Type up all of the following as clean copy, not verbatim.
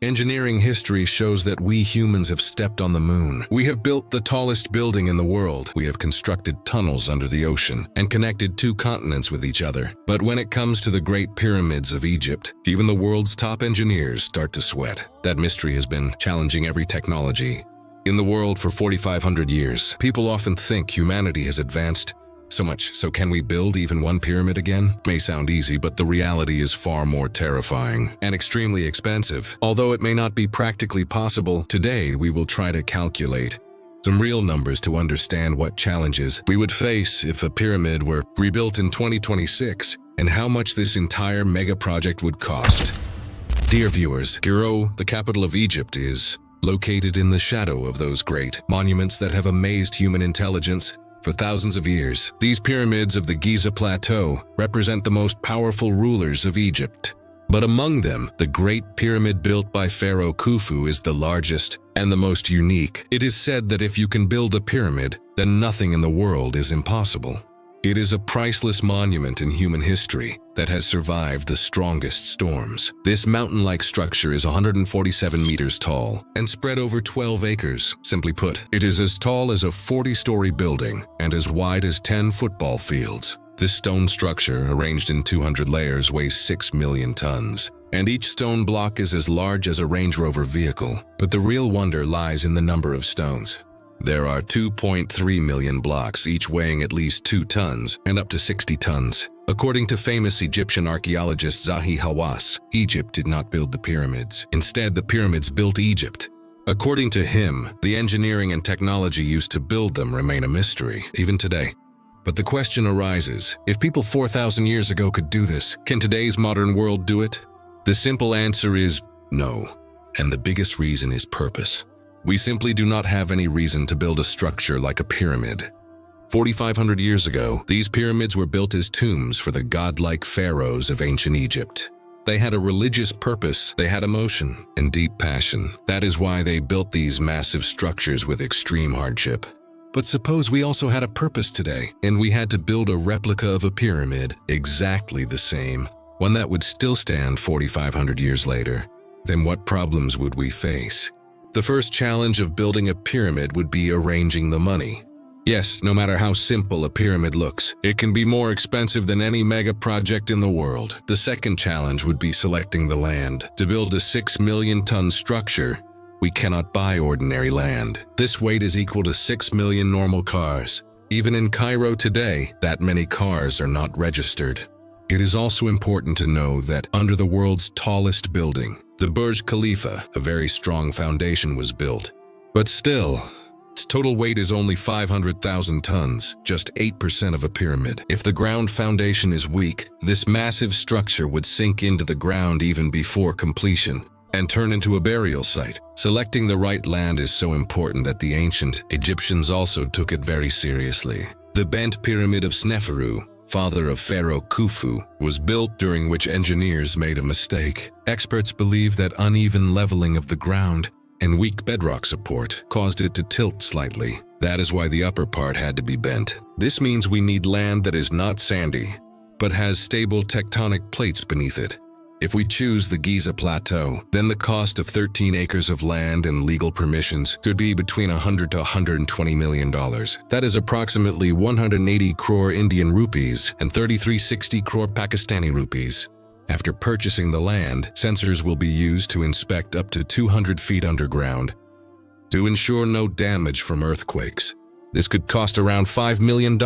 Engineering history shows that we humans have stepped on the moon. We have built the tallest building in the world. We have constructed tunnels under the ocean and connected 2 continents with each other. But when it comes to the Great Pyramids of Egypt, even the world's top engineers start to sweat. That mystery has been challenging every technology in the world for 4,500 years. People often think humanity has advanced so much, so can we build even one pyramid again? May sound easy, but the reality is far more terrifying and extremely expensive. Although it may not be practically possible, today we will try to calculate some real numbers to understand what challenges we would face if a pyramid were rebuilt in 2026 and how much this entire mega project would cost. Dear viewers, Cairo, the capital of Egypt, is located in the shadow of those great monuments that have amazed human intelligence for thousands of years. These pyramids of the Giza Plateau represent the most powerful rulers of Egypt. But among them, the Great Pyramid built by Pharaoh Khufu is the largest and the most unique. It is said that if you can build a pyramid, then nothing in the world is impossible. It is a priceless monument in human history that has survived the strongest storms. This mountain-like structure is 147 meters tall and spread over 12 acres. Simply put, it is as tall as a 40-story building and as wide as 10 football fields. This stone structure, arranged in 200 layers, weighs 6 million tons, and each stone block is as large as a Range Rover vehicle. But the real wonder lies in the number of stones. There are 2.3 million blocks, each weighing at least 2 tons and up to 60 tons. According to famous Egyptian archaeologist Zahi Hawass, Egypt did not build the pyramids. Instead, the pyramids built Egypt. According to him, the engineering and technology used to build them remain a mystery, even today. But the question arises, if people 4,000 years ago could do this, can today's modern world do it? The simple answer is no, and the biggest reason is purpose. We simply do not have any reason to build a structure like a pyramid. 4,500 years ago, these pyramids were built as tombs for the godlike pharaohs of ancient Egypt. They had a religious purpose, they had emotion and deep passion. That is why they built these massive structures with extreme hardship. But suppose we also had a purpose today, and we had to build a replica of a pyramid, exactly the same, one that would still stand 4,500 years later. Then what problems would we face? The first challenge of building a pyramid would be arranging the money. Yes, no matter how simple a pyramid looks, it can be more expensive than any mega project in the world. The second challenge would be selecting the land. To build a 6 million ton structure, we cannot buy ordinary land. This weight is equal to 6 million normal cars. Even in Cairo today, that many cars are not registered. It is also important to know that under the world's tallest building, the Burj Khalifa, a very strong foundation was built. But still, its total weight is only 500,000 tons, just 8% of a pyramid. If the ground foundation is weak, this massive structure would sink into the ground even before completion and turn into a burial site. Selecting the right land is so important that the ancient Egyptians also took it very seriously. The bent pyramid of Sneferu, father of Pharaoh Khufu, was built during which engineers made a mistake. Experts believe that uneven leveling of the ground and weak bedrock support caused it to tilt slightly. That is why the upper part had to be bent. This means we need land that is not sandy, but has stable tectonic plates beneath it. If we choose the Giza Plateau, then the cost of 13 acres of land and legal permissions could be between $100 to $120 million. That is approximately 180 crore Indian rupees and 3360 crore Pakistani rupees. After purchasing the land, sensors will be used to inspect up to 200 feet underground to ensure no damage from earthquakes. This could cost around $5 million.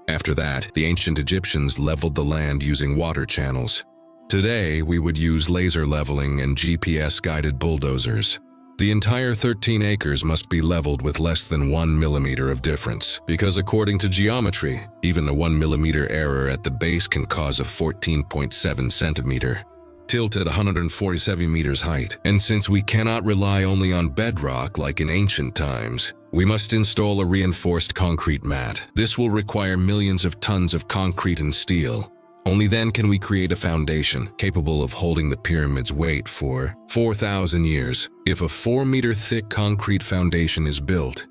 After that, the ancient Egyptians leveled the land using water channels. Today, we would use laser leveling and GPS-guided bulldozers. The entire 13 acres must be leveled with less than 1 millimeter of difference, because according to geometry, even a 1 millimeter error at the base can cause a 14.7 centimeter tilt at 147 meters height. And since we cannot rely only on bedrock like in ancient times, we must install a reinforced concrete mat. This will require millions of tons of concrete and steel. Only then can we create a foundation capable of holding the pyramid's weight for 4,000 years. If a 4-meter thick concrete foundation is built,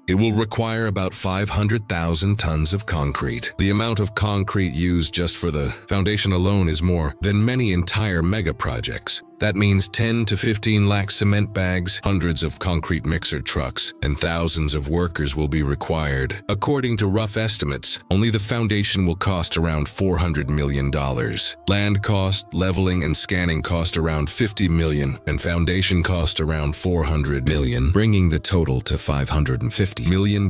it will require about 500,000 tons of concrete. The amount of concrete used just for the foundation alone is more than many entire mega projects That means 10 to 15 lakh cement bags, hundreds of concrete mixer trucks, and thousands of workers will be required. According to rough estimates, only the foundation will cost around $400 million. Land cost, leveling, and scanning cost around $50 million, and foundation cost around $400 million, bringing the total to $550 million.